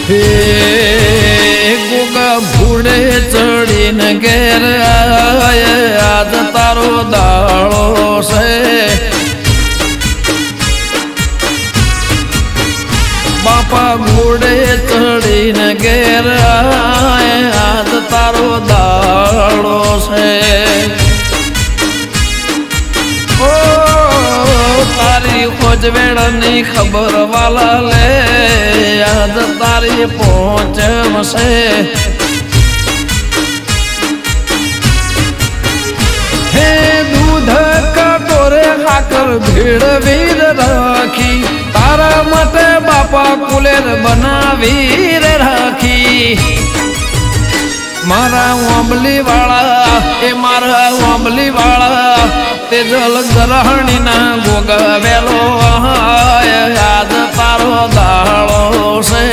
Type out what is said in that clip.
હે ગોગા ભૂડે ચડીને ઘેર આજ તારો દાળો છે બાપા ઘોડે ચડીને ઘેર આજ તારો દાળો છે ઓ તારી ખોજવેળની ખબર વાલા લે આજ તારી પહોંચશે હે દૂધ કટોરે હાકર ભેળવી રાખી તારા માટે બાપા કુલેર બનાવી રાખી મારા ઓંબલી વાળા એ મારા ઓંબલી વાળા તે જલ ગ્રહણી ના ગોગા વેલો આજ તારો દાળો છે।